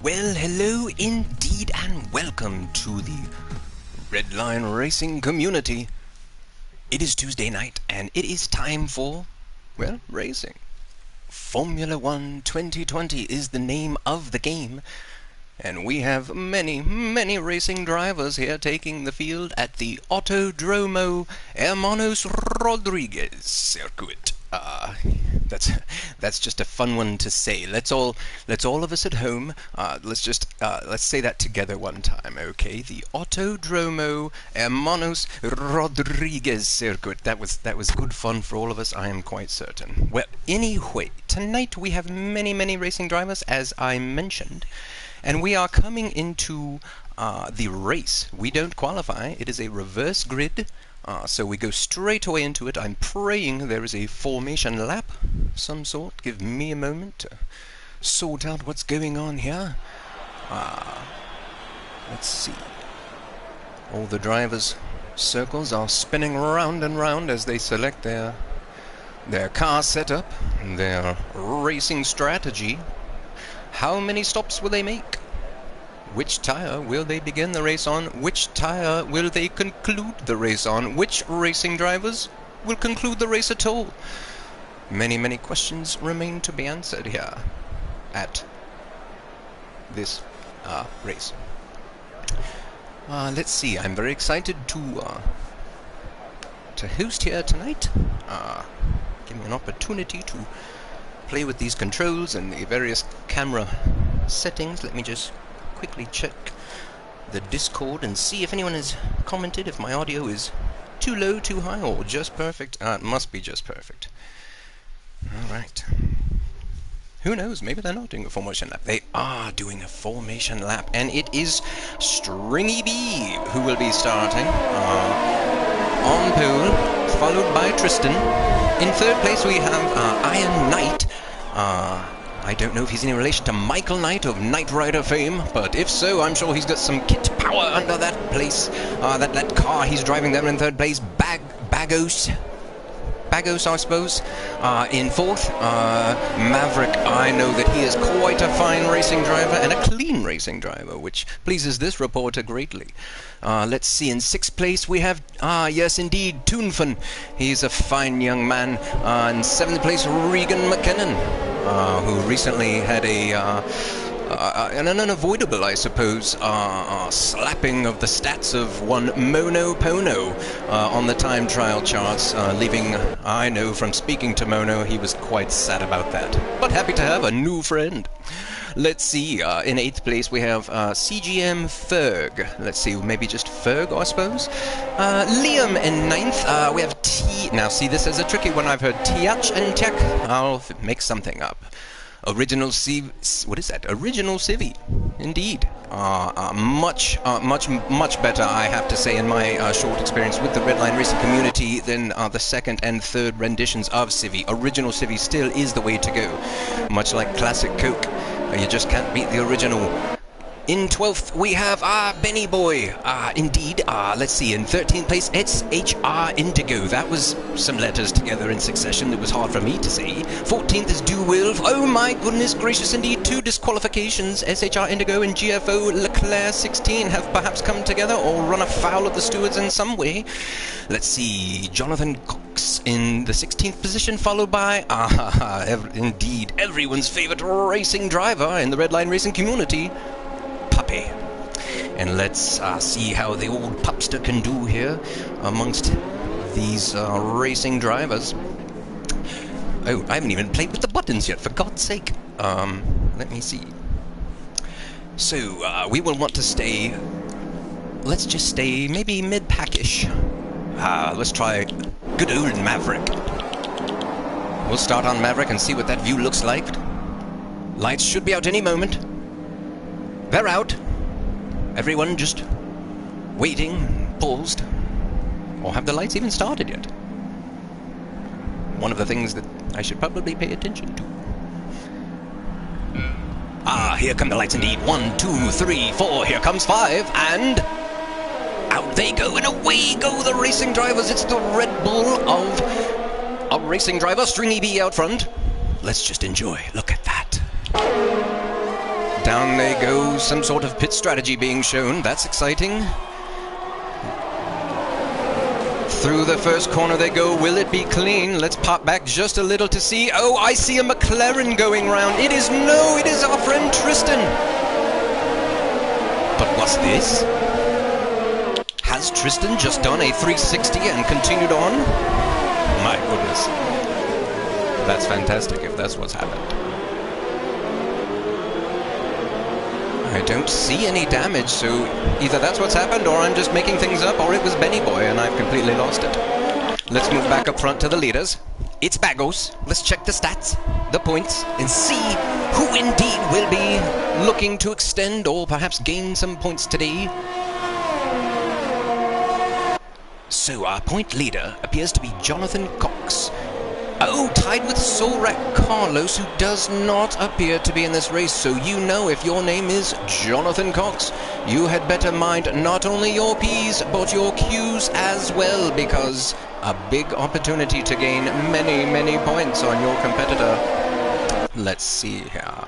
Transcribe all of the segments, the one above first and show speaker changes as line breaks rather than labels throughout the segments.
Well, hello indeed, and welcome to the Redline Racing community. It is Tuesday night, and it is time for, well, racing. Formula 1 2020 is the name of the game, and we have many racing drivers here taking the field at the Autodromo Hermanos Rodriguez circuit. That's just a fun one to say. Let's all of us at home, let's say that together one time, okay? The Autodromo Hermanos Rodriguez circuit. That was good fun for all of us, I am quite certain. Well, anyway, tonight we have many racing drivers, as I mentioned, and we are coming into the race. We don't qualify. It is a reverse grid. So we go straight away into it. I'm praying there is a formation lap of some sort. Give me a moment to sort out what's going on here. Let's see. All the drivers' circles are spinning round and round as they select their car setup, their racing strategy. How many stops will they make? Which tire will they begin the race on? Which tire will they conclude the race on? Which racing drivers will conclude the race at all? Many questions remain to be answered here at this race. Let's see. I'm very excited to host here tonight. Give me an opportunity to play with these controls and the various camera settings. Let me just quickly check the Discord and see if anyone has commented if my audio is too low, too high, or just perfect. It must be just perfect. Alright. Who knows? Maybe they're not doing a formation lap. They are doing a formation lap, and it is Stringy B who will be starting on pole, followed by Tristan. In third place we have Iron Knight. I don't know if he's in relation to Michael Knight of Knight Rider fame, but if so, I'm sure he's got some kit power under that place. That car he's driving there in third place. Bagos, I suppose. In fourth, Maverick. I know that he is quite a fine racing driver and a clean racing driver, which pleases this reporter greatly. Let's see, in sixth place we have, yes indeed, Toonfan. He's a fine young man. In seventh place, Regan McKinnon, who recently had an unavoidable, I suppose, slapping of the stats of one Mono Pono on the time trial charts, leaving, I know from speaking to Mono, he was quite sad about that. But happy to have a new friend. Let's see, in eighth place we have CGM Ferg. Let's see, maybe just Ferg, I suppose. Liam in ninth. We have T. Now, see, this is a tricky one. I've heard Tiach and Tech. I'll make something up. Original Civ. What is that? Original Civi. Indeed. Much better, I have to say, in my short experience with the Redline Racing community than the second and third renditions of Civi. Original Civi still is the way to go. Much like classic Coke. You just can't beat the original. In 12th, we have Benny Boy. Indeed. Let's see. In 13th place, it's HR Indigo. That was some letters together in succession that was hard for me to say. 14th is Do Wilf. Oh my goodness gracious, indeed. 2 disqualifications. SHR Indigo and GFO Leclerc 16 have perhaps come together or run afoul of the stewards in some way. Let's see. Jonathan Cox in the 16th position, followed by, indeed, everyone's favorite racing driver in the Redline Racing community, Puppy. And let's see how the old pupster can do here amongst these racing drivers. Oh, I haven't even played with the buttons yet, for God's sake. Let me see. So, we will want to stay, let's just stay maybe mid-packish. Let's try good old Maverick. We'll start on Maverick and see what that view looks like. Lights should be out any moment. They're out. Everyone just waiting, paused. Or have the lights even started yet? One of the things that I should probably pay attention to. Here come the lights indeed. 1, 2, 3, 4. Here comes 5. And out they go, and away go the racing drivers. It's the Red Bull of a racing driver, Stringy B out front. Let's just enjoy. Look at that. Down they go, some sort of pit strategy being shown. That's exciting. Through the first corner they go. Will it be clean? Let's pop back just a little to see. Oh, I see a McLaren going round. It is our friend Tristan. But what's this? Has Tristan just done a 360 and continued on? My goodness. That's fantastic if that's what's happened. I don't see any damage, so either that's what's happened or I'm just making things up, or it was Benny Boy and I've completely lost it. Let's move back up front to the leaders. It's Bagos. Let's check the stats, the points, and see who indeed will be looking to extend or perhaps gain some points today. So our point leader appears to be Jonathan Cox. Oh, tied with Solrak Carlos, who does not appear to be in this race. So you know, if your name is Jonathan Cox, you had better mind not only your P's, but your Q's as well, because a big opportunity to gain many, many points on your competitor. Let's see here.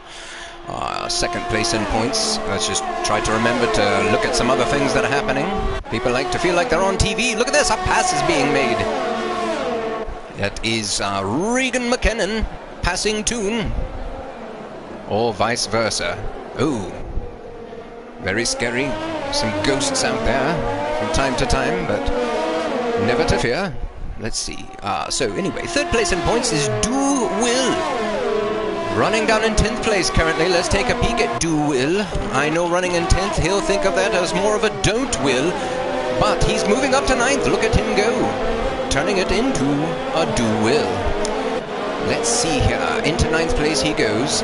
Second place in points. Let's just try to remember to look at some other things that are happening. People like to feel like they're on TV. Look at this, a pass is being made. That is Regan McKinnon passing Toon. Or vice versa. Oh, very scary. Some ghosts out there from time to time, but never to fear. Let's see. So anyway, third place in points is Do Will. Running down in 10th place currently. Let's take a peek at Do Will. I know running in 10th, he'll think of that as more of a Don't Will. But he's moving up to 9th. Look at him go. Turning it into a Do Will. Let's see here. Into 9th place he goes.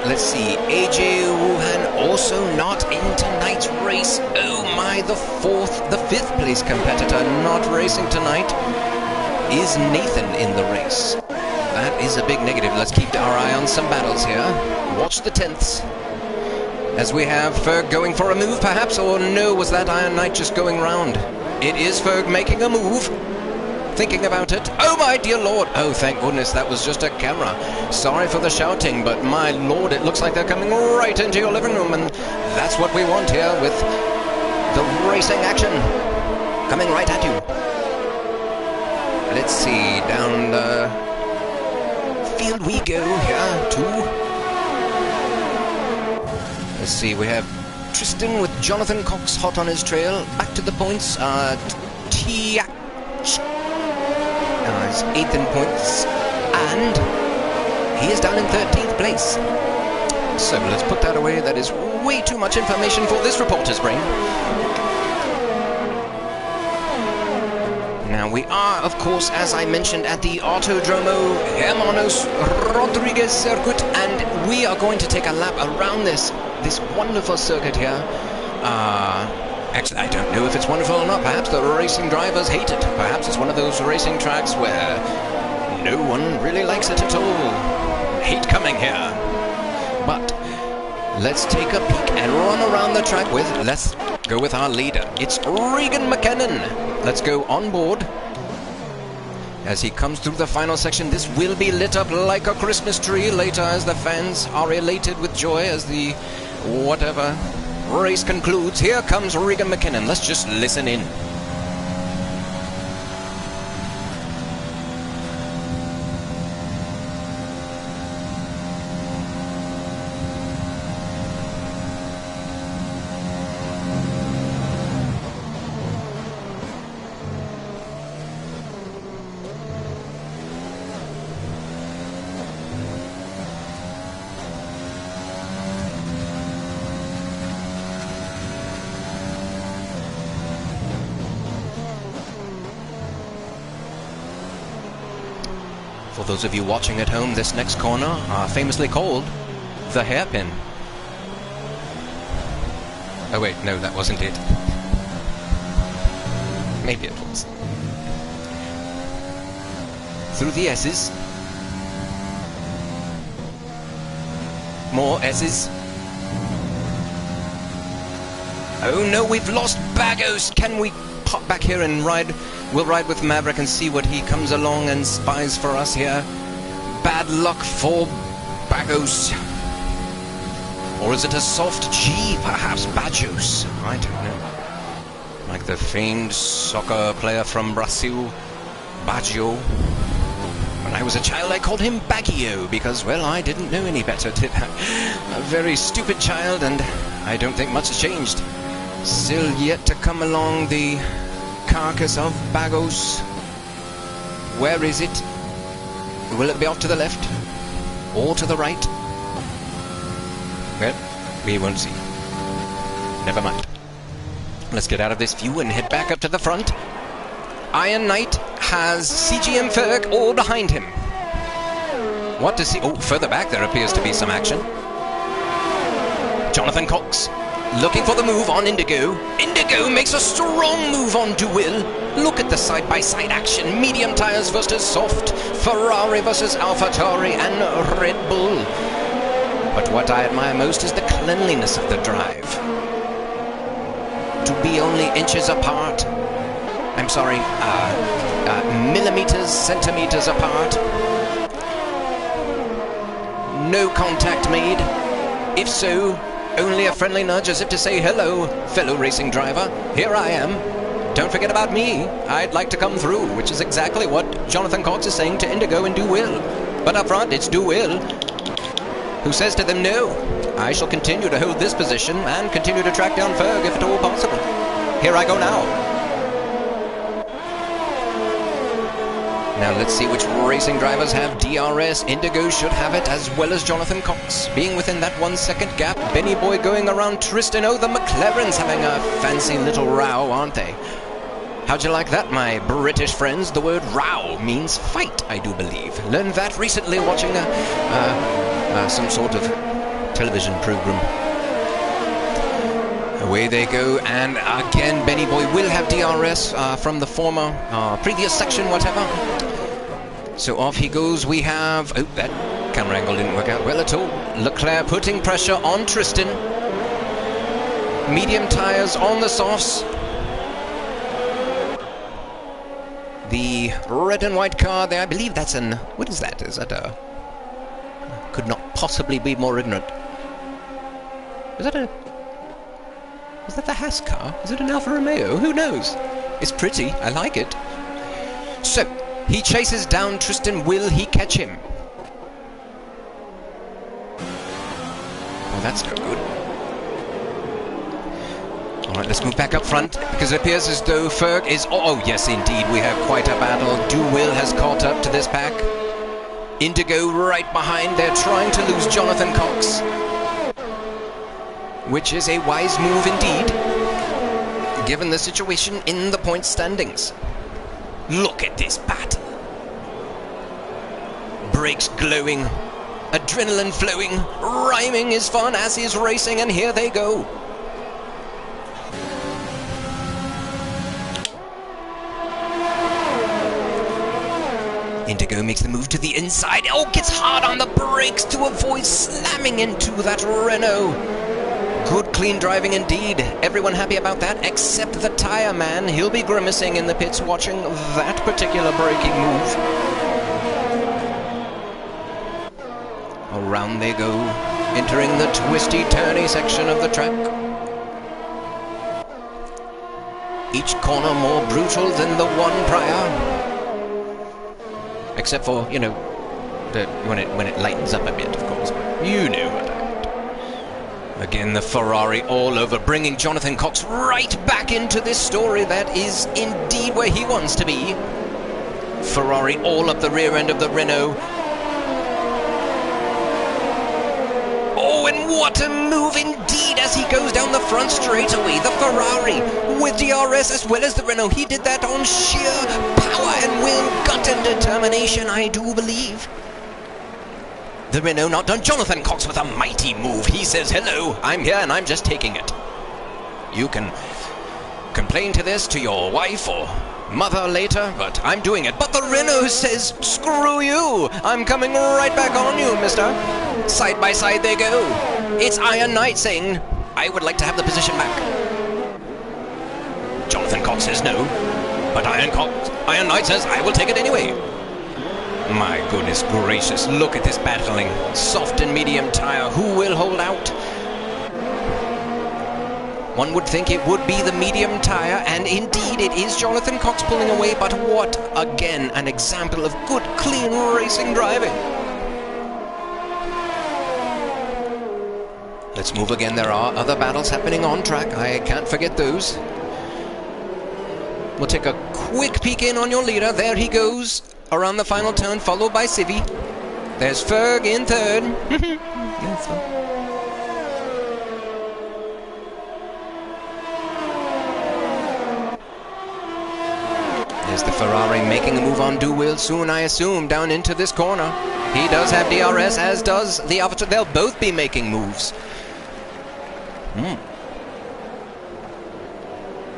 Let's see. AJ Wuhan also not in tonight's race. Oh my, the 5th place competitor not racing tonight is Nathan in the race. That is a big negative. Let's keep our eye on some battles here. Watch the 10ths. As we have Ferg going for a move, perhaps, or no, was that Iron Knight just going round? It is Ferg making a move. Thinking about it. Oh my dear lord. Oh, thank goodness that was just a camera. Sorry for the shouting, but my lord, it looks like they're coming right into your living room, and that's what we want here with the racing action. Coming right at you. Let's see, down the field we go here too. Let's see, we have Tristan with Jonathan Cox hot on his trail. Back to the points. Tiak is 8th in points, and he is down in 13th place. So let's put that away. That is way too much information for this reporter's brain. Now we are, of course, as I mentioned, at the Autodromo Hermanos Rodriguez circuit, and we are going to take a lap around this wonderful circuit here. Actually, I don't know if it's wonderful or not. Perhaps the racing drivers hate it. Perhaps it's one of those racing tracks where no one really likes it at all. Hate coming here. But let's take a peek and run around the track with, let's go with our leader. It's Regan McKinnon. Let's go on board. As he comes through the final section, this will be lit up like a Christmas tree later as the fans are elated with joy as the whatever race concludes. Here comes Regan McKinnon. Let's just listen in. For those of you watching at home, this next corner are famously called the hairpin. Oh wait, no, that wasn't it. Maybe it was. Through the S's. More S's. Oh no, we've lost Bagos. Can we pop back here and ride? We'll ride with Maverick and see what he comes along and spies for us here. Bad luck for Bagos. Or is it a soft G, perhaps? Bajos? I don't know. Like the famed soccer player from Brazil, Baggio. When I was a child, I called him Baggio because, well, I didn't know any better, did I? A very stupid child, and I don't think much has changed. Still yet to come along the carcass of Bagos. Where is it? Will it be off to the left? Or to the right? Well, we won't see. Never mind. Let's get out of this view and head back up to the front. Iron Knight has CGM Ferg all behind him. What to see? Oh, further back there appears to be some action. Jonathan Cox looking for the move on Indigo. Indigo makes a strong move on DeWill. Look at the side-by-side action. Medium tires versus soft. Ferrari versus AlphaTauri and Red Bull. But what I admire most is the cleanliness of the drive. To be only inches apart. I'm sorry, millimeters, centimeters apart. No contact made. If so, only a friendly nudge as if to say, hello, fellow racing driver, here I am. Don't forget about me. I'd like to come through, which is exactly what Jonathan Cox is saying to Indigo and DeWill. But up front, it's DeWill who says to them, no, I shall continue to hold this position and continue to track down Ferg if at all possible. Here I go now. Now let's see which racing drivers have DRS. Indigo should have it, as well as Jonathan Cox. Being within that 1 second gap, Benny Boy going around Tristan. Oh, the McLarens having a fancy little row, aren't they? How'd you like that, my British friends? The word row means fight, I do believe. Learned that recently watching some sort of television program. Away they go, and again Benny Boy will have DRS from the former previous section, whatever. So off he goes. We have... oh, that camera angle didn't work out well at all. Leclerc putting pressure on Tristan. Medium tires on the softs. The red and white car there, I believe that's an... what is that? Is that a... could not possibly be more ignorant. Is that a... is that the Haas car? Is it an Alfa Romeo? Who knows? It's pretty. I like it. So, he chases down Tristan. Will he catch him? Well, that's no good. Alright, let's move back up front, because it appears as though Ferg is... oh, yes, indeed, we have quite a battle. DeWill has caught up to this pack. Indigo right behind. They're trying to lose Jonathan Cox, which is a wise move indeed, given the situation in the point standings. Look at this battle. Brakes glowing, adrenaline flowing, rhyming is fun as is racing, and here they go. Indigo makes the move to the inside. Oh, gets hard on the brakes to avoid slamming into that Renault. Good, clean driving indeed. Everyone happy about that, except the tire man. He'll be grimacing in the pits watching that particular braking move. Around they go, entering the twisty, turny section of the track. Each corner more brutal than the one prior. Except for, you know, when it lightens up a bit, of course. You know what I meant. Again, the Ferrari all over, bringing Jonathan Cox right back into this story. That is indeed where he wants to be. Ferrari all up the rear end of the Renault. Oh, and what a move indeed as he goes down the front straightaway. The Ferrari with DRS as well as the Renault. He did that on sheer power and will, gut and determination, I do believe. The Renault not done. Jonathan Cox with a mighty move. He says, hello, I'm here and I'm just taking it. You can complain to this to your wife or mother later, but I'm doing it. But the Renault says, screw you, I'm coming right back on you, mister. Side by side they go. It's Iron Knight saying, I would like to have the position back. Jonathan Cox says no, but Iron Knight says, I will take it anyway. My goodness gracious, look at this battling. Soft and medium tire, who will hold out? One would think it would be the medium tyre, and indeed it is Jonathan Cox pulling away, but what, again, an example of good, clean racing driving. Let's move again. There are other battles happening on track. I can't forget those. We'll take a quick peek in on your leader. There he goes around the final turn, followed by Civi. There's Ferg in third. Yes, there's the Ferrari making a move on do-wheel soon, I assume, down into this corner. He does have DRS, as does the Avatar. They'll both be making moves.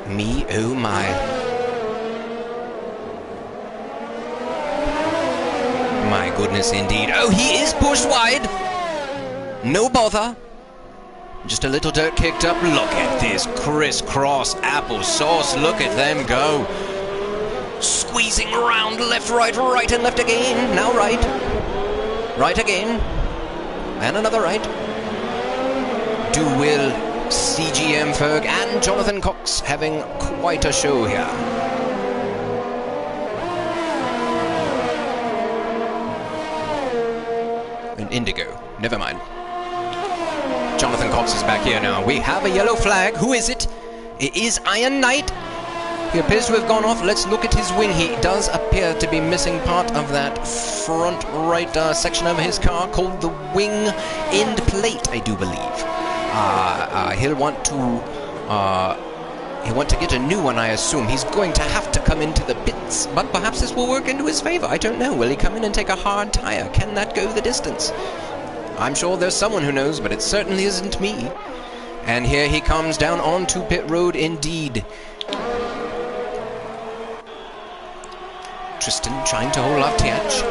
Me, oh my. My goodness, indeed. Oh, he is pushed wide. No bother. Just a little dirt kicked up. Look at this crisscross applesauce. Look at them go. Squeezing around left, right, right, and left again. Now right. Right again. And another right. Do-Will, CGM Ferg, and Jonathan Cox having quite a show here. An Indigo. Never mind. Jonathan Cox is back here now. We have a yellow flag. Who is it? It is Iron Knight. He appears to have gone off. Let's look at his wing. He does appear to be missing part of that front right section of his car called the wing end plate, I do believe. He'll want to get a new one, I assume. He's going to have to come into the pits, but perhaps this will work into his favor. I don't know. Will he come in and take a hard tire? Can that go the distance? I'm sure there's someone who knows, but it certainly isn't me. And here he comes down onto pit road indeed. Tristan trying to hold off TH.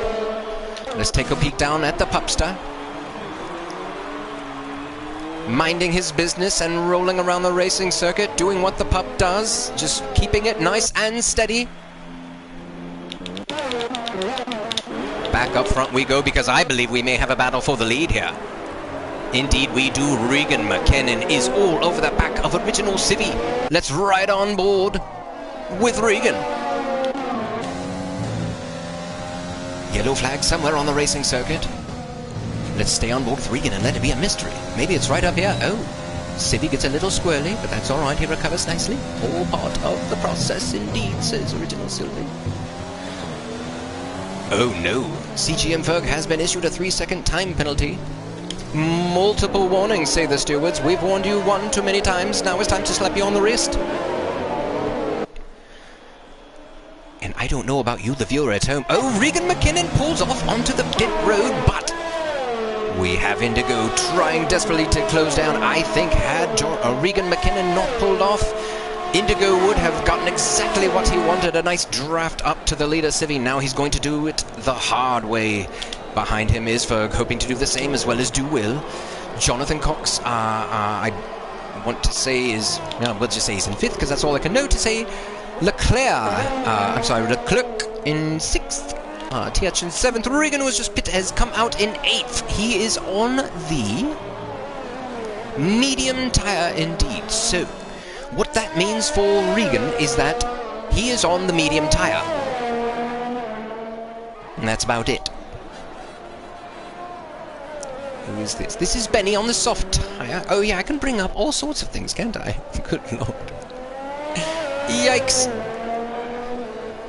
Let's take a peek down at the Pupster. Minding his business and rolling around the racing circuit, doing what the pup does, just keeping it nice and steady. Back up front we go, because I believe we may have a battle for the lead here. Indeed we do. Regan McKinnon is all over the back of original Civi. Let's ride on board with Regan. Yellow flag somewhere on the racing circuit. Let's stay on board with Regan and let it be a mystery. Maybe it's right up here. Oh, Civi gets a little squirrely, but that's alright. He recovers nicely. All part of the process indeed, says original Sylvie. Oh no. CGM Ferg has been issued a 3-second time penalty. Multiple warnings, say the stewards. We've warned you one too many times. Now it's time to slap you on the wrist. And I don't know about you, the viewer at home. Oh, Regan McKinnon pulls off onto the pit road, but we have Indigo trying desperately to close down. I think had Regan McKinnon not pulled off, Indigo would have gotten exactly what he wanted, a nice draft up to the leader, Civi. Now he's going to do it the hard way. Behind him is Ferg, hoping to do the same, as well as Do-Will. Jonathan Cox, I want to say is, we'll just say he's in 5th, because that's all I can know to say. Leclerc in 6th. TH in 7th. Regan, who was just pit, has come out in 8th. He is on the medium tyre indeed. So, what that means for Regan is that he is on the medium tyre. And that's about it. Who is this? This is Benny on the soft tyre. Oh yeah, I can bring up all sorts of things, can't I? Good lord. Yikes.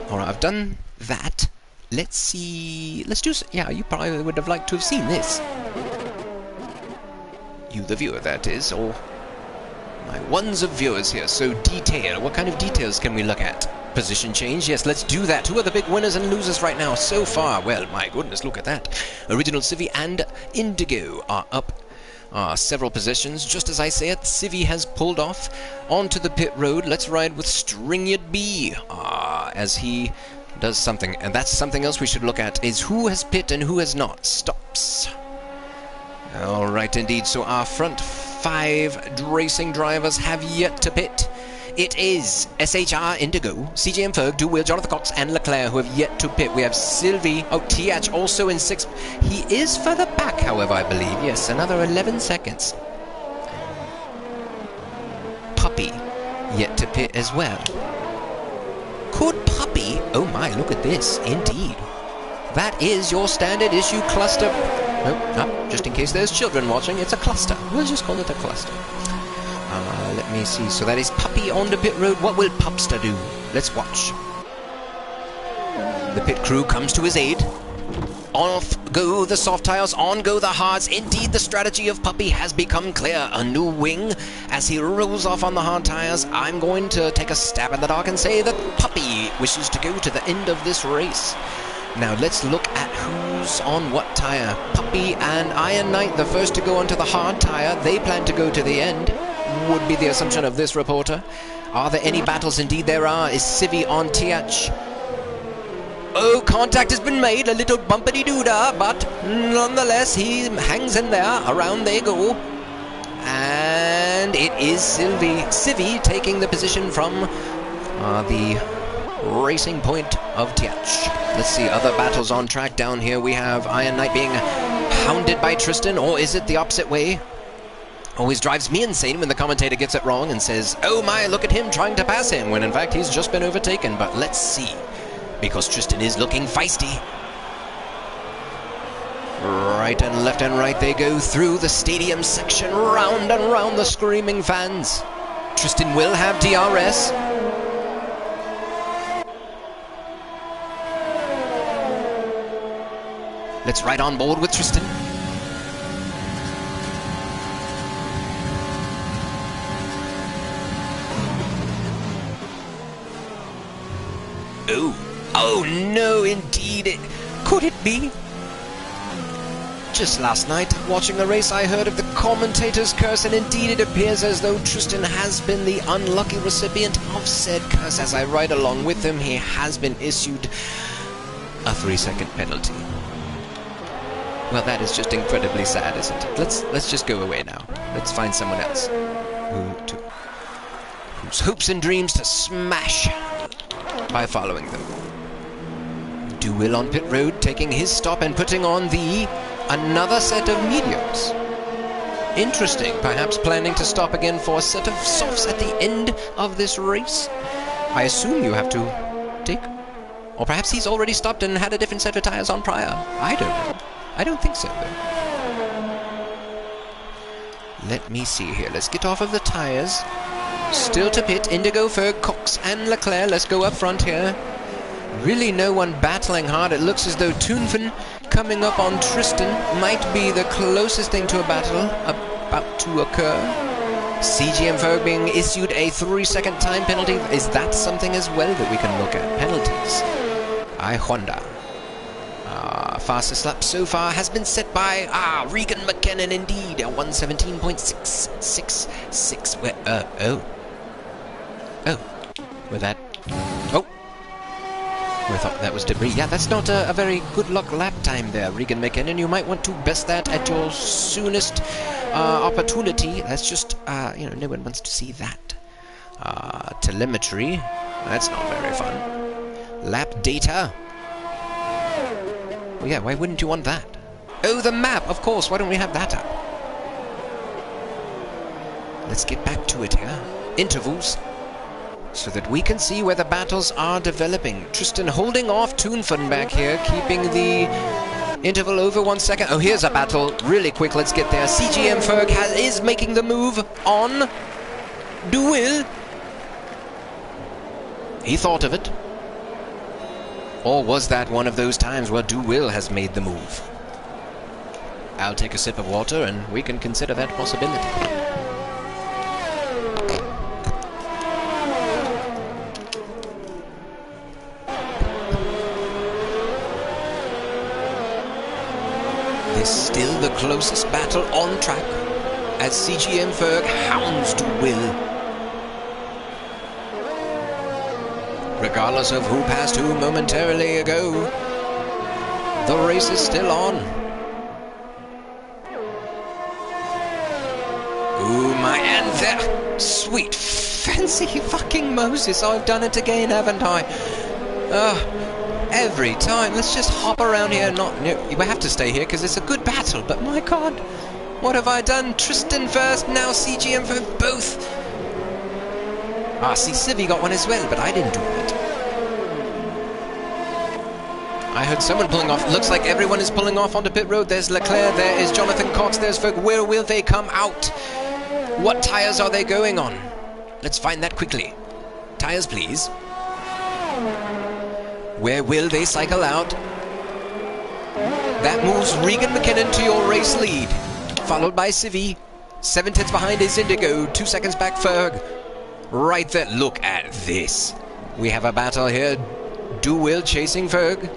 Alright, I've done that. Let's see... Let's do... Yeah, you probably would have liked to have seen this. You, the viewer, that is, or... My ones of viewers here, so detail. What kind of details can we look at? Position change, yes, let's do that. Who are the big winners and losers right now so far? Well, my goodness, look at that. Original Civi and Indigo are up several positions. Just as I say it, Civi has pulled off onto the pit road. Let's ride with Stringed B as he does something. And that's something else we should look at, is who has pit and who has not. Stops. Alright, indeed. So our front 5 racing drivers have yet to pit. It is SHR, Indigo, CGM Ferg, Do-Will, Jonathan Cox, and Leclerc who have yet to pit. We have Sylvie, TH also in 6th. He is further back, however, I believe. Yes, another 11 seconds. yet to pit as well. Could Puppy... Oh my, look at this. Indeed. That is your standard issue cluster... No, just in case there's children watching, it's a cluster. We'll just call it a cluster. Let me see. So that is Puppy on the pit road. What will Pupster do? Let's watch. The pit crew comes to his aid. Off go the soft tires, on go the hards. Indeed, the strategy of Puppy has become clear. A new wing as he rolls off on the hard tires. I'm going to take a stab in the dark and say that Puppy wishes to go to the end of this race. Now let's look at who's on what tire. Puppy and Iron Knight, the first to go onto the hard tire. They plan to go to the end, would be the assumption of this reporter. Are there any battles? Indeed there are. Is Civi on Tiach? Oh, contact has been made, a little bumpity-doo-dah, but nonetheless he hangs in there. Around they go. And it is Civi taking the position from the racing point of Tiach. Let's see other battles on track. Down here we have Iron Knight being hounded by Tristan, or is it the opposite way? Always drives me insane when the commentator gets it wrong and says, oh my, look at him trying to pass him, when in fact he's just been overtaken. But let's see, because Tristan is looking feisty. Right and left and right they go through the stadium section, round and round the screaming fans. Tristan will have DRS. Let's ride on board with Tristan. Oh no, indeed. Could it be? Just last night, watching the race, I heard of the commentator's curse, and indeed it appears as though Tristan has been the unlucky recipient of said curse. As I ride along with him, he has been issued a 3-second penalty. Well, that is just incredibly sad, isn't it? Let's just go away now. Let's find someone else whose hopes and dreams to smash by following them. Duil on pit road, taking his stop and putting on another set of mediums. Interesting, perhaps planning to stop again for a set of softs at the end of this race. I assume you have to take... Or perhaps he's already stopped and had a different set of tires on prior. I don't know. I don't think so, though. Let me see here. Let's get off of the tires. Still to pit, Indigo, Ferg, Cox and Leclerc. Let's go up front here. Really no one battling hard. It looks as though Toonfen coming up on Tristan might be the closest thing to a battle about to occur. CGM Ferg being issued a 3-second time penalty. Is that something as well that we can look at? Penalties. I wonder. Fastest lap so far has been set by Regan McKinnon, indeed, a 1:17.666. With that. Oh, we thought that was debris. Yeah, that's not a very good luck lap time there, Regan McKinnon. You might want to best that at your soonest opportunity. That's just, no one wants to see that. Telemetry. That's not very fun. Lap data. Well, yeah, why wouldn't you want that? Oh, the map, of course. Why don't we have that up? Let's get back to it here. Intervals. So that we can see where the battles are developing. Tristan holding off Toonfen back here, keeping the interval over 1 second. Oh, here's a battle. Really quick, let's get there. CGM Ferg is making the move on Duil. He thought of it. Or was that one of those times where Duil has made the move? I'll take a sip of water and we can consider that possibility. This is still the closest battle on track as CGM Ferg hounds Duil. Regardless of who passed who momentarily ago, the race is still on. Ooh, my, and there, sweet fancy fucking Moses, I've done it again, haven't I? Every time. Let's just hop around here. We have to stay here because it's a good battle, but my god, what have I done? Tristan first, now CGM for both. Ah, see, Civi got one as well, but I didn't do it. I heard someone pulling off. Looks like everyone is pulling off onto pit road. There's Leclerc, there is Jonathan Cox, there's Ferg. Where will they come out? What tyres are they going on? Let's find that quickly. Tyres, please. Where will they cycle out? That moves Regan McKinnon to your race lead, followed by Civi. 7/10 behind is Indigo. 2 seconds back, Ferg. Right there. Look at this. We have a battle here. Duwill chasing Ferg.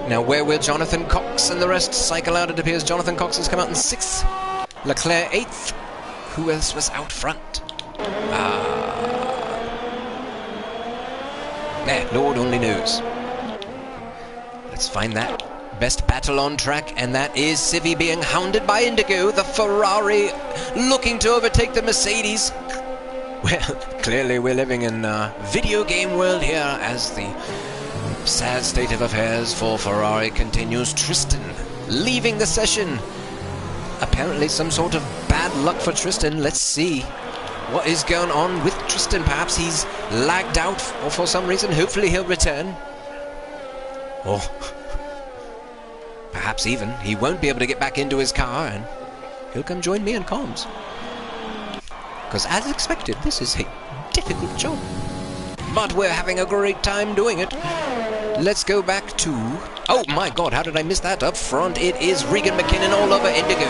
Now, where will Jonathan Cox and the rest cycle out? It appears Jonathan Cox has come out in 6th. Leclerc 8th. Who else was out front? Lord only knows. Let's find that best battle on track, and that is Civi being hounded by Indigo, the Ferrari looking to overtake the Mercedes. Well, clearly we're living in a video game world here as the sad state of affairs for Ferrari continues. Tristan leaving the session. Apparently some sort of bad luck for Tristan. Let's see what is going on with Tristan. Perhaps he's lagged out or for some reason. Hopefully he'll return. Or perhaps even he won't be able to get back into his car and he'll come join me in comms. Because as expected, this is a difficult job. But we're having a great time doing it. Let's go back to... Oh my god, how did I miss that? Up front, it is Regan McKinnon all over Indigo.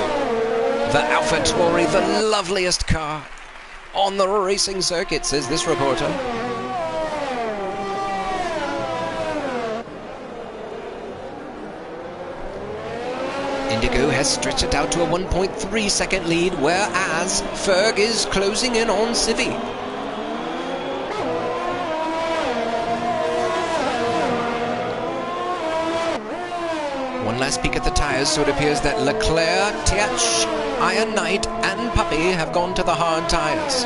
The AlphaTauri, the loveliest car on the racing circuit, says this reporter. Indigo has stretched it out to a 1.3 second lead, whereas Ferg is closing in on Civi. One last peek at the tyres, so it appears that Leclerc, Tiach, Iron Knight and Puppy have gone to the hard tyres.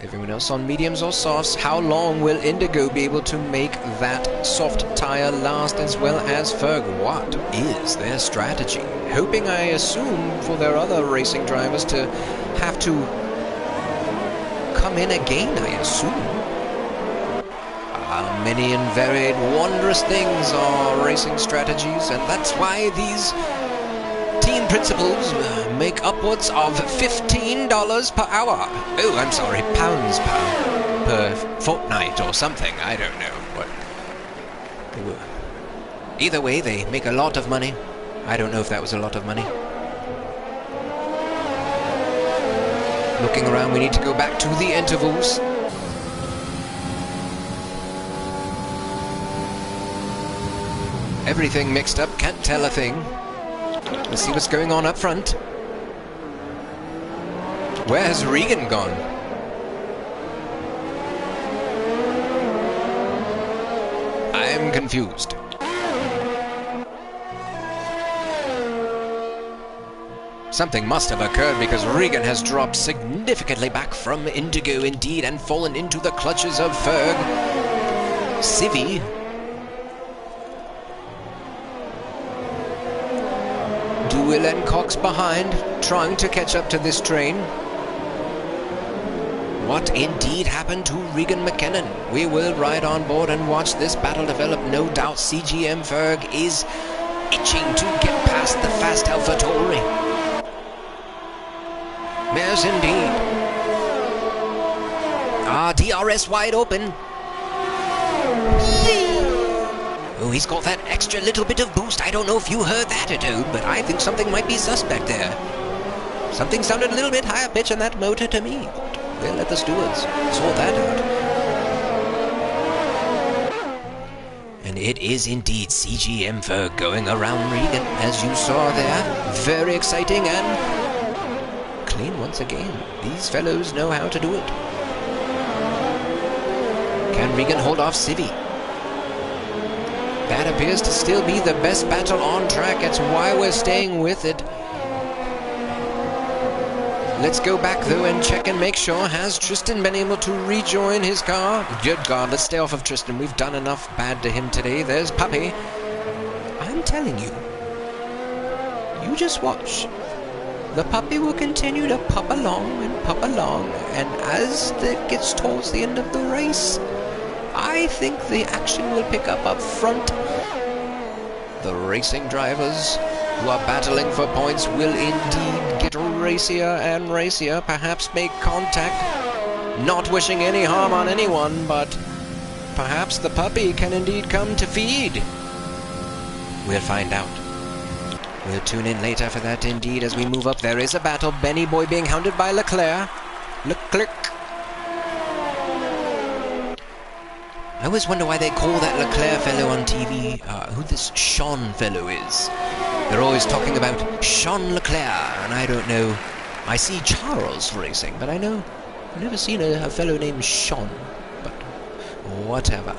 Everyone else on mediums or softs. How long will Indigo be able to make that soft tyre last, as well as Ferg? What is their strategy? Hoping, I assume, for their other racing drivers to have to come in again, I assume. Many and varied, wondrous things are racing strategies, and that's why these team principals make upwards of $15 per hour. Oh, I'm sorry, pounds per fortnight or something. I don't know. What? Either way, they make a lot of money. I don't know if that was a lot of money. Looking around, we need to go back to the intervals. Everything mixed up, can't tell a thing. Let's see what's going on up front. Where has Regan gone? I'm confused. Something must have occurred because Regan has dropped significantly back from Indigo indeed and fallen into the clutches of Ferg. Civi. Duwill and Cox behind, trying to catch up to this train. What indeed happened to Regan McKinnon? We will ride on board and watch this battle develop. No doubt CGM Ferg is itching to get past the fast AlphaTauri. Yes, indeed. DRS wide open. Oh, he's got that extra little bit of boost. I don't know if you heard that at all, but I think something might be suspect there. Something sounded a little bit higher pitch in that motor to me. We'll let the stewards sort that out. And it is indeed CGM Ferg going around Regan, as you saw there. Very exciting and clean once again. These fellows know how to do it. Can Regan hold off Civi? That appears to still be the best battle on track. That's why we're staying with it. Let's go back though and check and make sure. Has Tristan been able to rejoin his car? Good God, let's stay off of Tristan. We've done enough bad to him today. There's Puppy. I'm telling you. You just watch. The puppy will continue to pop along, and as it gets towards the end of the race, I think the action will pick up front. The racing drivers who are battling for points will indeed get racier and racier, perhaps make contact. Not wishing any harm on anyone, but perhaps the puppy can indeed come to feed. We'll find out. We'll tune in later for that indeed as we move up. There is a battle. Benny Boy being hounded by Leclerc. I always wonder why they call that Leclerc fellow on TV, who this Sean fellow is. They're always talking about Sean Leclerc, and I don't know. I see Charles racing, but I've never seen a fellow named Sean, but whatever.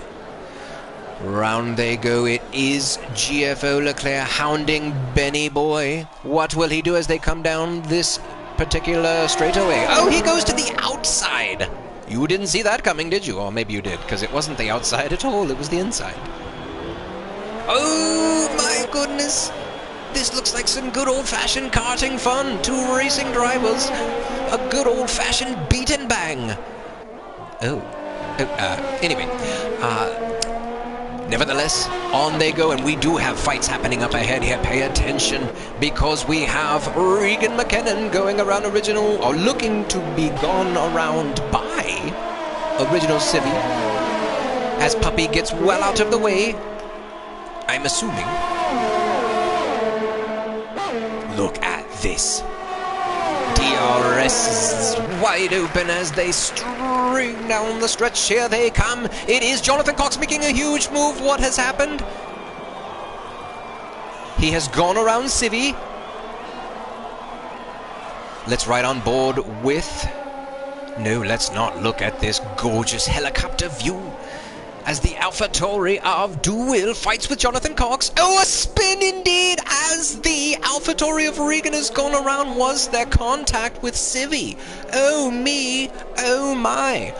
Round they go. It is GFO Leclerc hounding Benny Boy. What will he do as they come down this particular straightaway? Oh, he goes to the outside. You didn't see that coming, did you? Or maybe you did, because it wasn't the outside at all. It was the inside. Oh, my goodness. This looks like some good old-fashioned karting fun. Two racing drivers. A good old-fashioned beat and bang. Anyway. Nevertheless, on they go, and we do have fights happening up ahead here. Pay attention, because we have Regan McKinnon going around original, or looking to be gone around by original Civi, as Puppy gets well out of the way, I'm assuming. Look at this. DRS is wide open as they string down the stretch. Here they come. It is Jonathan Cox making a huge move. What has happened? He has gone around Civi. Let's ride on board with... No, let's not look at this gorgeous helicopter view as the AlphaTauri of Duil fights with Jonathan Cox. Oh, a spin indeed, as the AlphaTauri of Regan has gone around. Was there contact with Civi? Oh me, oh my.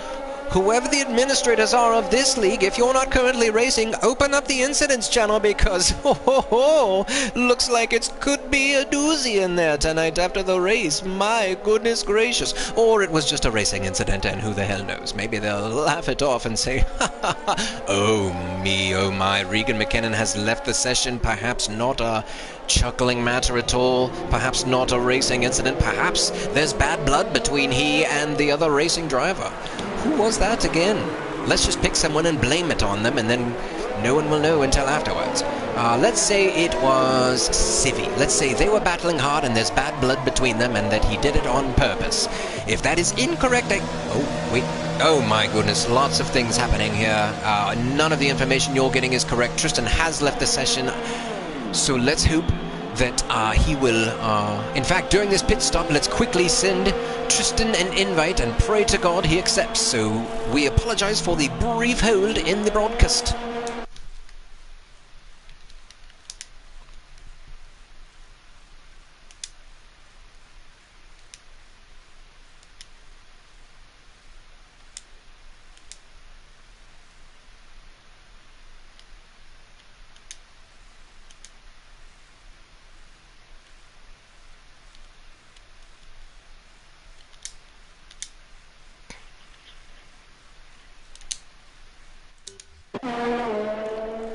Whoever the administrators are of this league, if you're not currently racing, open up the incidents channel, because looks like it could be a doozy in there tonight after the race. My goodness gracious. Or it was just a racing incident, and who the hell knows? Maybe they'll laugh it off and say, oh me, oh my. Regan McKinnon has left the session. Perhaps not a chuckling matter at all. Perhaps not a racing incident. Perhaps there's bad blood between he and the other racing driver. Who was that again? Let's just pick someone and blame it on them, and then no one will know until afterwards. Let's say it was Civi. Let's say they were battling hard and there's bad blood between them and that he did it on purpose. If that is incorrect, Oh, wait. Oh my goodness, lots of things happening here. None of the information you're getting is correct. Tristan has left the session, so let's hope that he will, in fact, during this pit stop, let's quickly send Tristan an invite and pray to God he accepts. So we apologize for the brief hold in the broadcast.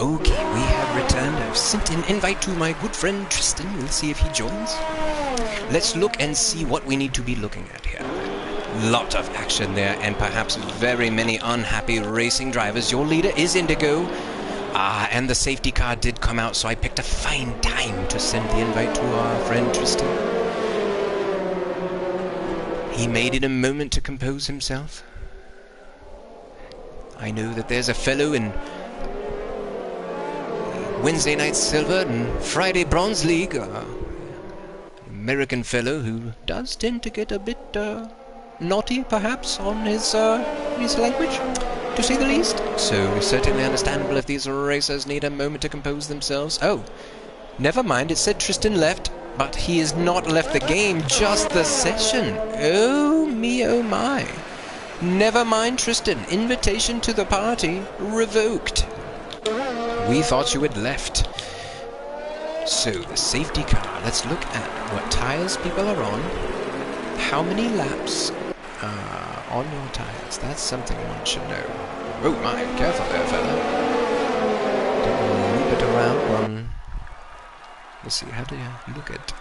Okay, we have returned. I've sent an invite to my good friend Tristan. We'll see if he joins. Let's look and see what we need to be looking at here. Lot of action there, and perhaps very many unhappy racing drivers. Your leader is Indigo. And the safety car did come out, so I picked a fine time to send the invite to our friend Tristan. He made it a moment to compose himself. I know that there's a fellow in Wednesday night silver and Friday bronze league, American fellow who does tend to get a bit naughty, perhaps, on his language, to say the least. So certainly understandable if these racers need a moment to compose themselves. Oh, never mind, it said Tristan left, but he has not left the game, just the session. Oh me, oh my. Never mind, Tristan. Invitation to the party revoked. We thought you had left. So, the safety car. Let's look at what tires people are on. How many laps on your tires? That's something one should know. Oh my, careful there, fella. Don't loop it around one. Let's see, how do you look at...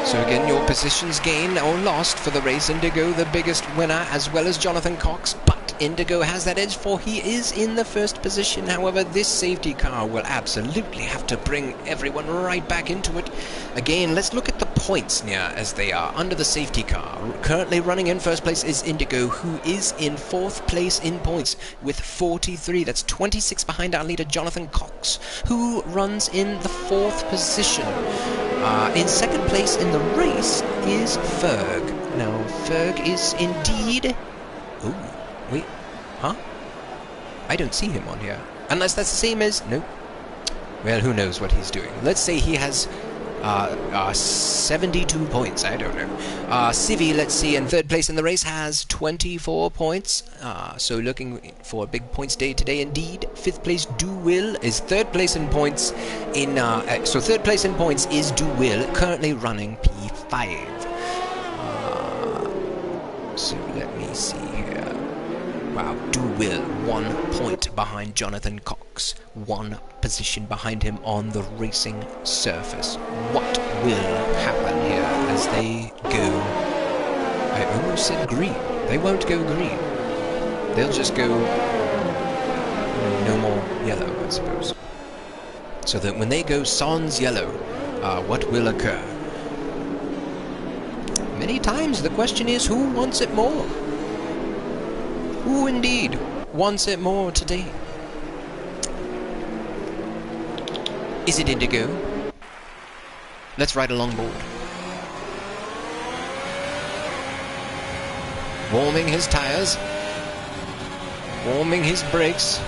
So again, your positions gained or lost for the race. Indigo, the biggest winner, as well as Jonathan Cox. But Indigo has that edge, for he is in the first position. However, this safety car will absolutely have to bring everyone right back into it. Again, let's look at the points near as they are under the safety car. Currently running in first place is Indigo, who is in fourth place in points with 43. That's 26 behind our leader, Jonathan Cox, who runs in the fourth position. In second place in the race is Ferg. Now, Ferg is indeed... Oh, wait, huh? I don't see him on here. Unless that's the same as... Nope. Well, who knows what he's doing. Let's say he has 72 points. I don't know. Civi, let's see, in third place in the race has 24 points. So looking for a big points day today indeed. Fifth place, Do Will, is third place in points. So third place in points is Do Will, currently running P5. So let me see here. Wow, Do Will, 1 point behind Jonathan Cox. 1 position behind him on the racing surface. What will happen here as they go? I almost said green. They won't go green. They'll just go no more yellow, I suppose. So that when they go sans yellow, what will occur? Many times the question is, who wants it more? Who indeed wants it more today? Is it Indigo? Let's ride along board. Warming his tires. Warming his brakes.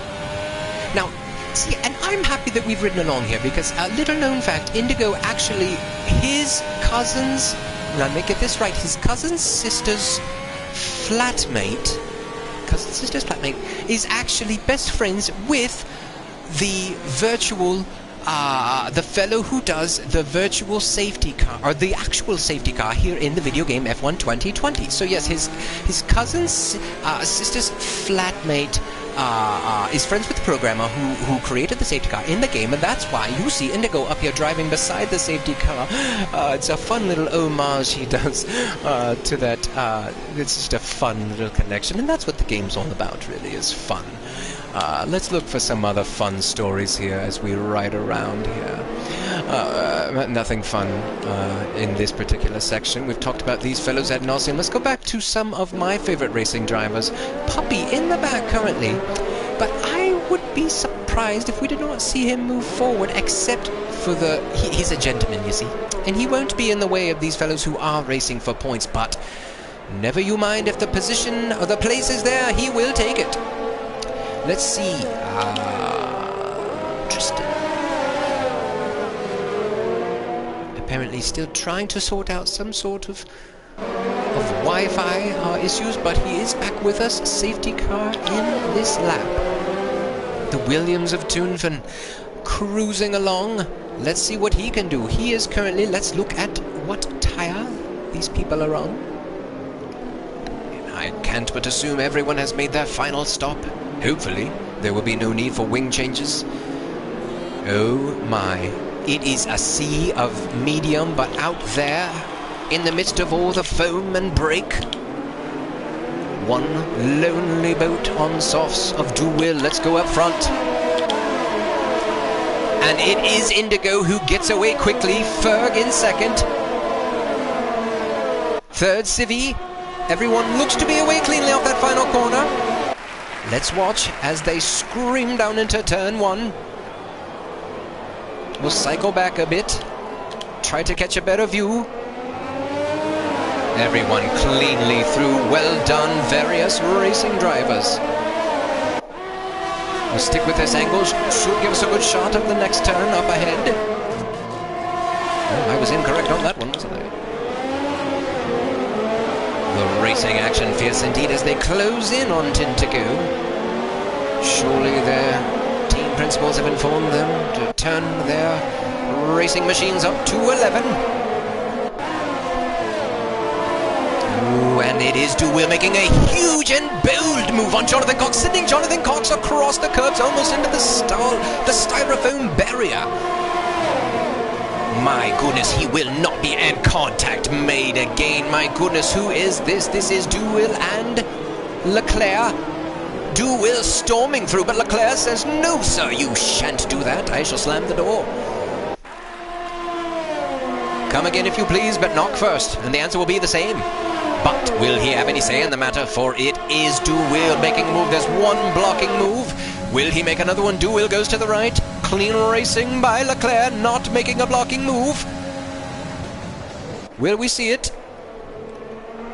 Now, see, and I'm happy that we've ridden along here because a little known fact, Indigo actually, his cousin's, now let me get this right, his cousin's sister's flatmate, is actually best friends with the virtual, the fellow who does the virtual safety car, or the actual safety car here in the video game F1 2020. So yes, his cousin's sister's flatmate is friends with the programmer who created the safety car in the game, and that's why you see Indigo up here driving beside the safety car. It's a fun little homage he does to that. It's just a fun little connection, and that's what the game's all about, really, is fun. Let's look for some other fun stories here as we ride around here. Nothing fun in this particular section. We've talked about these fellows ad nauseum. Let's go back to some of my favorite racing drivers. Puppy in the back currently, but I would be surprised if we did not see him move forward, except for he's a gentleman, you see, and he won't be in the way of these fellows who are racing for points, but never you mind, if the position or the place is there, he will take it. Let's see. Tristan. Apparently still trying to sort out some sort of Wi-Fi issues, but he is back with us. Safety car in this lap. The Williams of Toonfen cruising along. Let's see what he can do. He is currently, let's look at what tire these people are on. And I can't but assume everyone has made their final stop. Hopefully, there will be no need for wing changes. Oh my. It is a sea of medium, but out there, in the midst of all the foam and break, one lonely boat on softs of Do Will. Let's go up front. And it is Indigo who gets away quickly. Ferg in second. Third, Civi. Everyone looks to be away cleanly off that final corner. Let's watch as they scream down into turn 1. We'll cycle back a bit. Try to catch a better view. Everyone cleanly through. Well done, various racing drivers. We'll stick with this angle. Should give us a good shot of the next turn up ahead. Oh, I was incorrect on that one, wasn't I? The racing action, fierce indeed, as they close in on Tintigo. Surely their team principals have informed them to turn their racing machines up to 11. Ooh, and it is Duwil making a huge and bold move on Jonathan Cox, sending Jonathan Cox across the curbs, almost into the styrofoam barrier. My goodness, he will not be, and contact made again. My goodness, who is this? This is Duwil and Leclerc. Duwil storming through, but Leclerc says, no, sir, you shan't do that. I shall slam the door. Come again if you please, but knock first, and the answer will be the same. But will he have any say in the matter? For it is Duwil making a move. There's one blocking move. Will he make another one? Duwil goes to the right. Clean racing by Leclerc, not making a blocking move. Will we see it?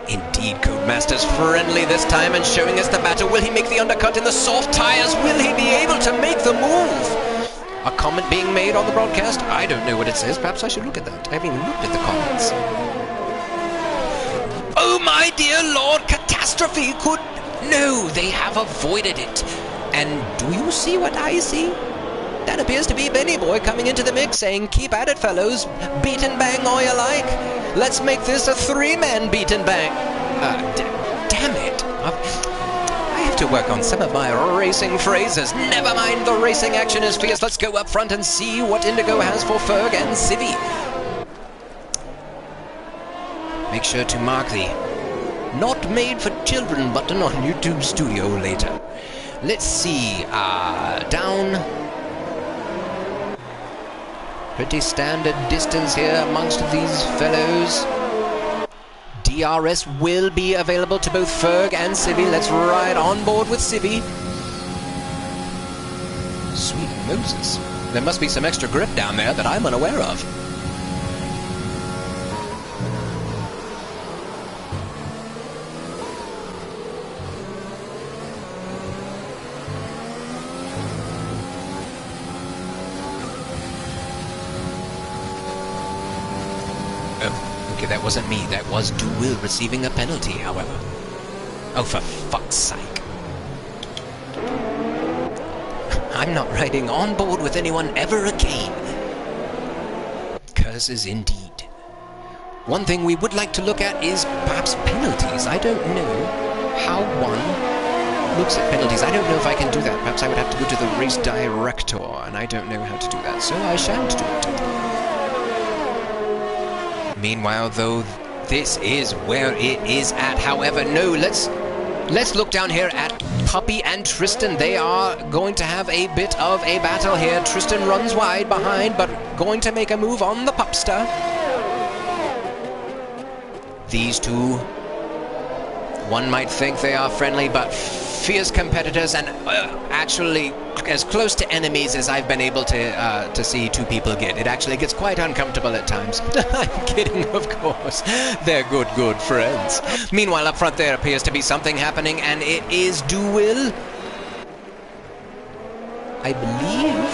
Indeed, Codemaster's friendly this time and showing us the battle. Will he make the undercut in the soft tires? Will he be able to make the move? A comment being made on the broadcast? I don't know what it says. Perhaps I should look at that. I haven't even looked at the comments. Oh my dear Lord, catastrophe could... No, they have avoided it. And do you see what I see? That appears to be Benny Boy coming into the mix saying, keep at it, fellows. Beat and bang all you like. Let's make this a three-man beat and bang. Damn it. I have to work on some of my racing phrases. Never mind, the racing action is fierce. Let's go up front and see what Indigo has for Ferg and Civi. Make sure to mark the not made for children button on YouTube Studio later. Let's see. Down. Pretty standard distance here amongst these fellows. DRS will be available to both Ferg and Civi. Let's ride on board with Civi. Sweet Moses. There must be some extra grip down there that I'm unaware of. Okay, that wasn't me. That was Duwil receiving a penalty, however. Oh, for fuck's sake. I'm not riding on board with anyone ever again. Curses indeed. One thing we would like to look at is perhaps penalties. I don't know how one looks at penalties. I don't know if I can do that. Perhaps I would have to go to the race director, and I don't know how to do that, so I shan't do it. Meanwhile, though, this is where it is at. However, no, let's look down here at Puppy and Tristan. They are going to have a bit of a battle here. Tristan runs wide behind, but going to make a move on the Pupster. These two, one might think they are friendly, but fierce competitors, and actually as close to enemies as I've been able to see two people get. It actually gets quite uncomfortable at times. I'm kidding, of course. They're good friends. Meanwhile, up front there appears to be something happening, and it is Duwil. I believe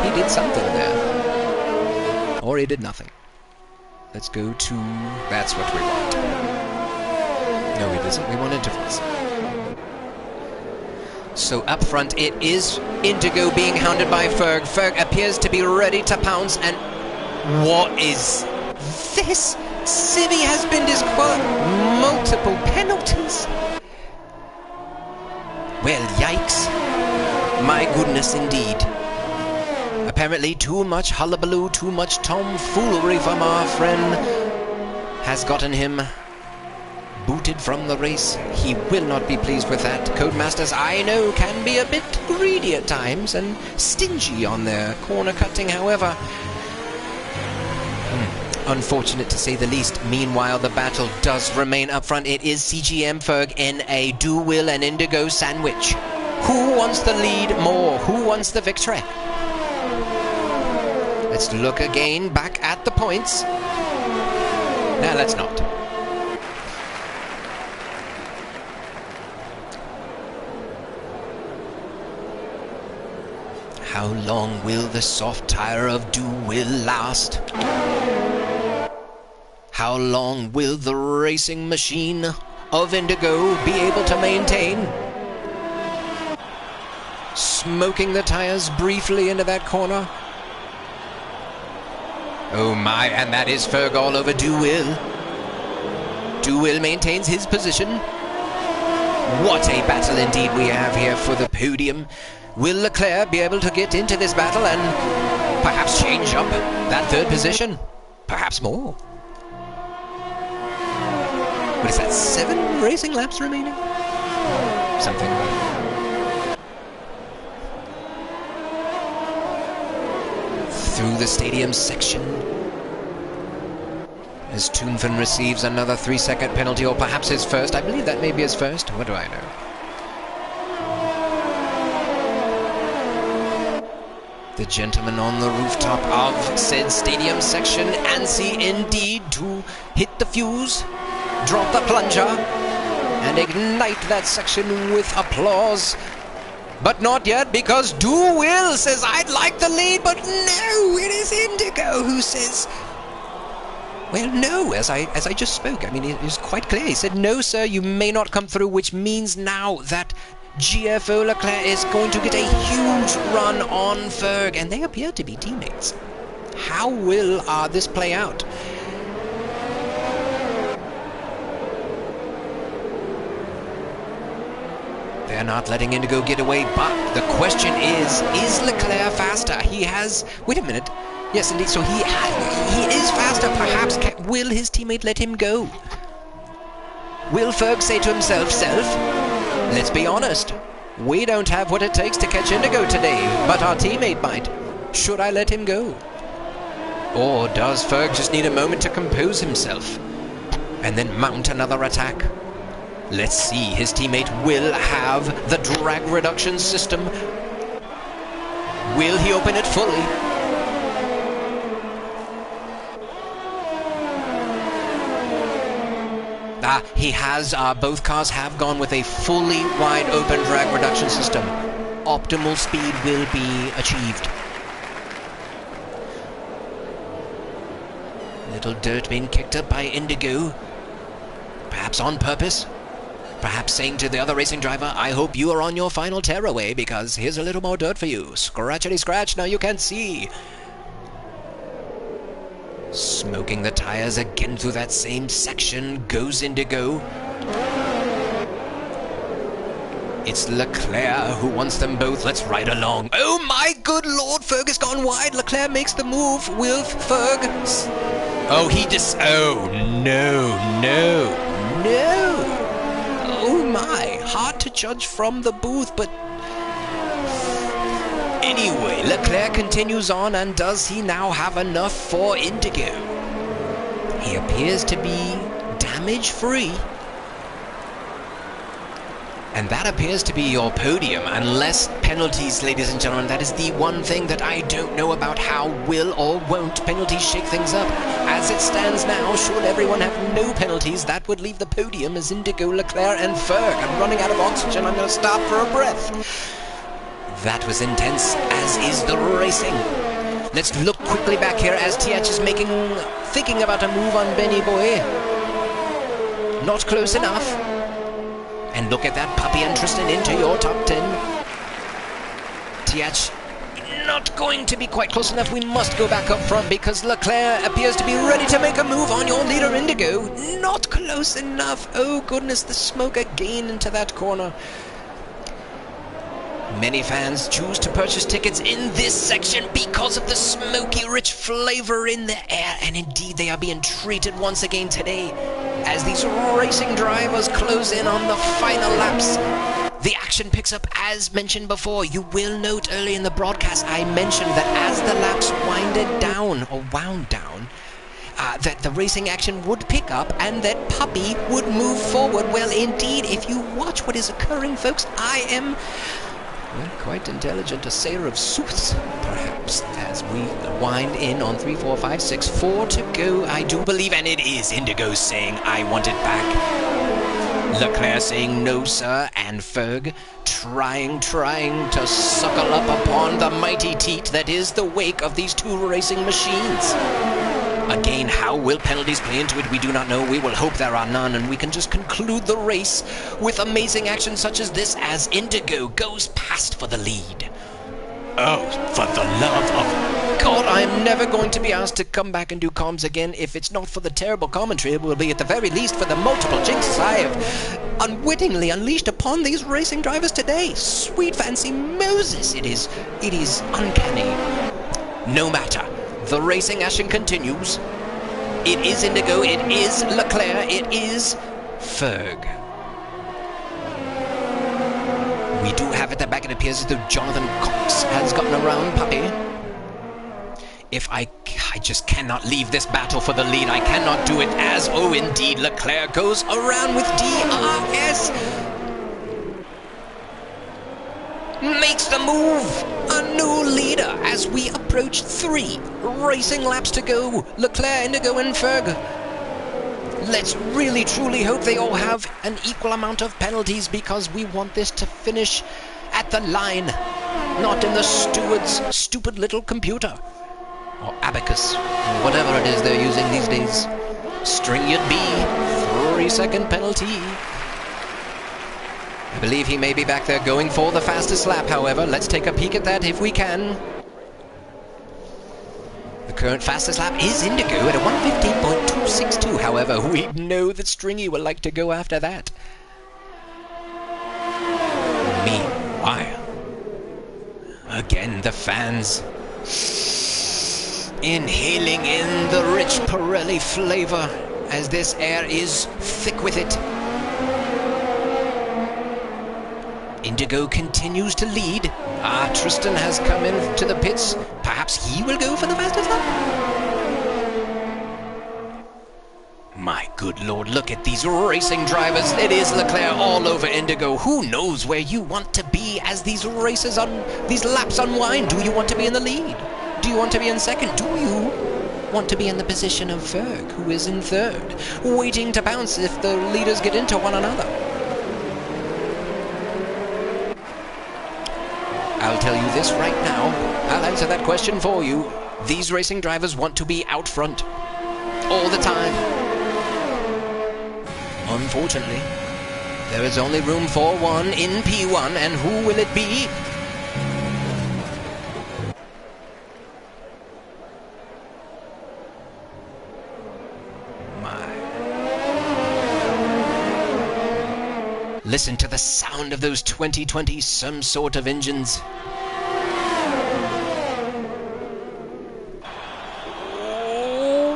he did something there. Or he did nothing. Let's go to... That's what we want. No, it isn't. We want intervals. So up front, it is Indigo being hounded by Ferg. Ferg appears to be ready to pounce, and what is this? Civi has been disqualified. Multiple penalties. Well, yikes. My goodness, indeed. Apparently, too much hullabaloo, too much tomfoolery from our friend has gotten him booted from the race. He will not be pleased with that. Codemasters, I know, can be a bit greedy at times and stingy on their corner cutting, however. Unfortunate to say the least. Meanwhile, the battle does remain up front. It is CGM, Ferg, NA, Duwil and Indigo sandwich. Who wants the lead more? Who wants the victory? Let's look again back at the points. No, let's not. How long will the soft tire of Duwil last? How long will the racing machine of Indigo be able to maintain? Smoking the tires briefly into that corner. Oh my, and that is Ferg all over Duwill. Duwill maintains his position. What a battle indeed we have here for the podium. Will Leclerc be able to get into this battle and perhaps change up that third position? Perhaps more. What is that, 7 racing laps remaining? Something. Through the stadium section, as Toonfen receives another 3-second penalty, or perhaps his first. I believe that may be his first. What do I know? The gentleman on the rooftop of said stadium section, ANSI indeed, to hit the fuse, drop the plunger, and ignite that section with applause. But not yet, because Duwill says, I'd like the lead, but no, it is Indigo who says, well, no, as I just spoke. I mean, it is quite clear. He said, no, sir, you may not come through, which means now that GFO Leclerc is going to get a huge run on Ferg, and they appear to be teammates. How will this play out? They're not letting Indigo get away, but the question is Leclerc faster? He has... Wait a minute. Yes, indeed, so he is faster, perhaps. Will his teammate let him go? Will Ferg say to himself, let's be honest, we don't have what it takes to catch Indigo today, but our teammate might. Should I let him go? Or does Ferg just need a moment to compose himself and then mount another attack? Let's see, his teammate will have the drag reduction system. Will he open it fully? He has, both cars have gone with a fully wide open drag reduction system. Optimal speed will be achieved. Little dirt being kicked up by Indigo. Perhaps on purpose. Perhaps saying to the other racing driver, I hope you are on your final tearaway, because here's a little more dirt for you. Scratchity scratch, now you can see. Smoking the tires again through that same section goes Indigo. It's Leclerc who wants them both. Let's ride along. Oh my good lord, Ferg has gone wide. Leclerc makes the move. Will Ferg... Oh, oh, no. Oh my, hard to judge from the booth, but... Anyway, Leclerc continues on, and does he now have enough for Indigo? He appears to be damage-free. And that appears to be your podium, unless penalties, ladies and gentlemen. That is the one thing that I don't know about how will or won't penalties shake things up. As it stands now, should everyone have no penalties, that would leave the podium as Indigo, Leclerc, and Ferg. I'm running out of oxygen. I'm going to stop for a breath. That was intense, as is the racing. Let's look quickly back here as Tiach is thinking about a move on Benny Boy. Not close enough. And look at that puppy and Tristan into your top 10. Tiach not going to be quite close enough. We must go back up front because Leclerc appears to be ready to make a move on your leader Indigo. Not close enough. Oh goodness, the smoke again into that corner. Many fans choose to purchase tickets in this section because of the smoky, rich flavor in the air. And indeed, they are being treated once again today as these racing drivers close in on the final laps. The action picks up as mentioned before. You will note early in the broadcast, I mentioned that as the laps wound down, that the racing action would pick up and that Puppy would move forward. Well, indeed, if you watch what is occurring, folks, I am... well, quite intelligent, a sayer of sooths, perhaps, as we wind in on 3, 4, 5, 6, 4 to go, I do believe, and it is Indigo saying, I want it back. Leclerc saying, no, sir, and Ferg trying to suckle up upon the mighty teat that is the wake of these two racing machines. Again, how will penalties play into it? We do not know. We will hope there are none, and we can just conclude the race with amazing action such as this as Indigo goes past for the lead. Oh, for the love of God, I am never going to be asked to come back and do comms again. If it's not for the terrible commentary, it will be at the very least for the multiple jinxes I have unwittingly unleashed upon these racing drivers today. Sweet fancy Moses, it is uncanny. No matter, the racing action continues. It is Indigo, it is Leclerc, it is Ferg. We do have at the back, it appears as though Jonathan Cox has gotten around Puppy. If I just cannot leave this battle for the lead. I cannot do it as, oh indeed, Leclerc goes around with DRS. Makes the move. A new leader as we approach 3 racing laps to go. Leclerc, Indigo and Ferg. Let's really truly hope they all have an equal amount of penalties, because we want this to finish at the line, not in the steward's stupid little computer. Or abacus, whatever it is they're using these days. String you'd be, 3-second penalty. I believe he may be back there going for the fastest lap, however. Let's take a peek at that if we can. The current fastest lap is Indigo at a 1:15.262. However, we know that Stringy would like to go after that. Meanwhile, again the fans inhaling in the rich Pirelli flavor as this air is thick with it. Indigo continues to lead. Tristan has come in to the pits. Perhaps he will go for the fastest lap? My good lord, look at these racing drivers. It is Leclerc all over Indigo. Who knows where you want to be as these laps unwind? Do you want to be in the lead? Do you want to be in second? Do you want to be in the position of Ferg, who is in third, waiting to bounce if the leaders get into one another? I'll tell you this right now. I'll answer that question for you. These racing drivers want to be out front all the time. Unfortunately, there is only room for one in P1, and who will it be? Listen to the sound of those 2020 some sort of engines. Oh,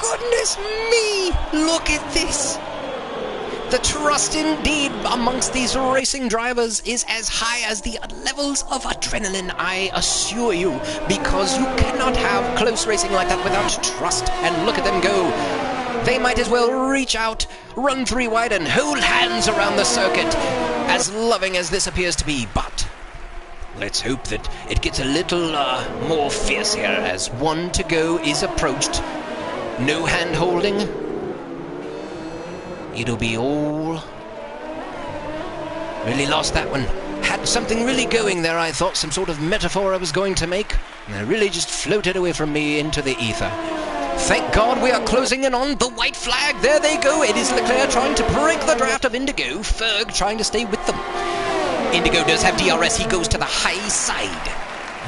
goodness me! Look at this! The trust indeed amongst these racing drivers is as high as the levels of adrenaline, I assure you, because you cannot have close racing like that without trust. And look at them go. They might as well reach out, run 3 wide and hold hands around the circuit, as loving as this appears to be. But let's hope that it gets a little more fierce here as 1 to go is approached. No hand holding. It'll be all... Really lost that one. Had something really going there, I thought, some sort of metaphor I was going to make, and it really just floated away from me into the ether. Thank God we are closing in on the white flag. There they go. It is Leclerc trying to break the draft of Indigo. Ferg trying to stay with them. Indigo does have DRS. He goes to the high side.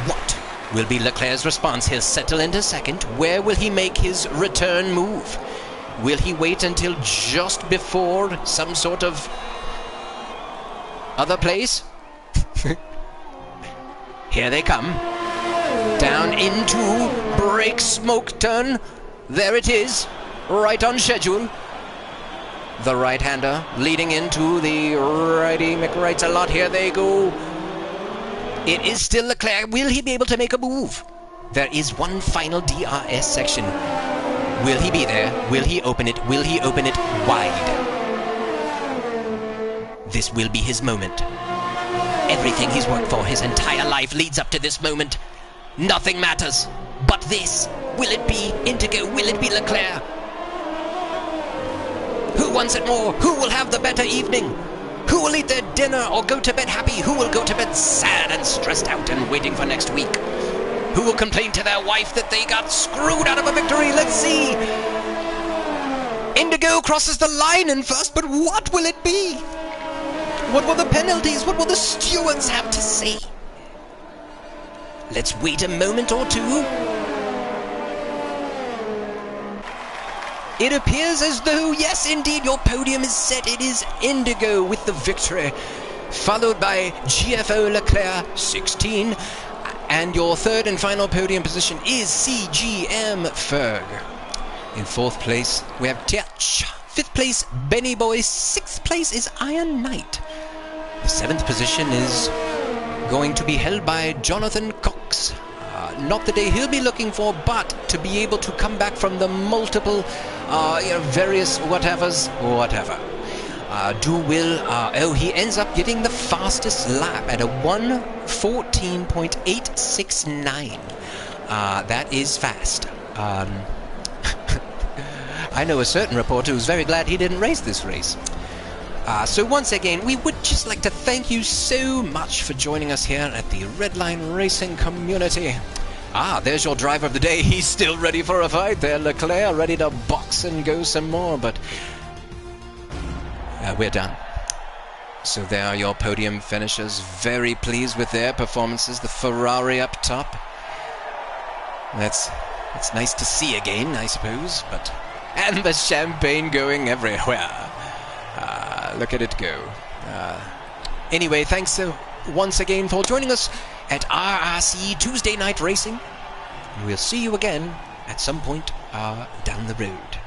What will be Leclerc's response? He'll settle into second. Where will he make his return move? Will he wait until just before some sort of other place? Here they come. Down into brake smoke turn. There it is, right on schedule. The right-hander leading into the righty McRights a lot. Here they go. It is still Leclerc. Will he be able to make a move? There is one final DRS section. Will he be there? Will he open it? Will he open it wide? This will be his moment. Everything he's worked for his entire life leads up to this moment. Nothing matters but this. Will it be Indigo? Will it be Leclerc? Who wants it more? Who will have the better evening? Who will eat their dinner or go to bed happy? Who will go to bed sad and stressed out and waiting for next week? who will complain to their wife that they got screwed out of a victory. Let's see. Indigo crosses the line in first, but what will it be? What will the penalties? What will the stewards have to say? Let's wait a moment or two. It appears as though, yes, indeed, your podium is set. It is Indigo with the victory, followed by GFO Leclerc, 16. And your third and final podium position is CGM Ferg. In fourth place, we have Tiach. Fifth place, Benny Boy. Sixth place is Iron Knight. The seventh position is going to be held by Jonathan Cox. Not the day he'll be looking for, but to be able to come back from the multiple, various whatever. He ends up getting the fastest lap at a 1:14.869. That is fast. I know a certain reporter who's very glad he didn't race this race. So once again, we would just like to thank you so much for joining us here at the Redline Racing community. There's your driver of the day. He's still ready for a fight there. Leclerc ready to box and go some more, but we're done. So there are your podium finishers. Very pleased with their performances. The Ferrari up top. That's nice to see again, I suppose. And the champagne going everywhere. Look at it go. Anyway, thanks once again for joining us at RRC Tuesday Night Racing. We'll see you again at some point down the road.